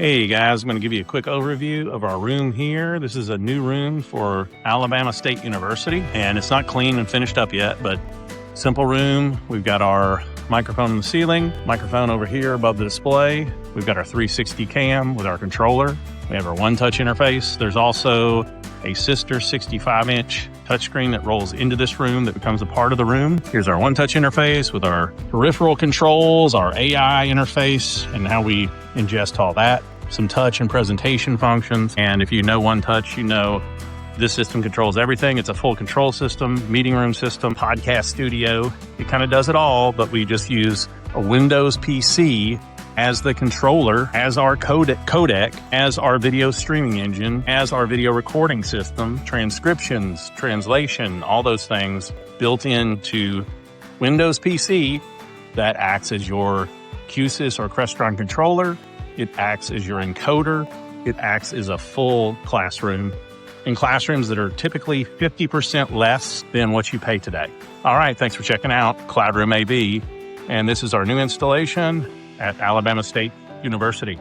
Hey guys, I'm going to give you a quick overview of our room here. This is a new room for Alabama State University, and it's not clean and finished up yet, but simple room. We've got our microphone in the ceiling, microphone over here above the display. We've got our 360 cam with our controller. We have our OneTouch interface. There's also a sister 65-inch touchscreen that rolls into this room that becomes a part of the room. Here's our OneTouch interface with our peripheral controls, our AI interface, and how we ingest all that. Some touch and presentation functions. And if you know OneTouch, you know this system controls everything. It's a full control system, meeting room system, podcast studio. It kind of does it all, but we just use a Windows PC as the controller, as our codec, as our video streaming engine, as our video recording system, transcriptions, translation, all those things built into Windows PC that acts as your QSYS or Crestron controller. It acts as your encoder. It acts as a full classroom in classrooms that are typically 50% less than what you pay today. All right, thanks for checking out CloudRoom AV. And this is our new installation at Alabama State University.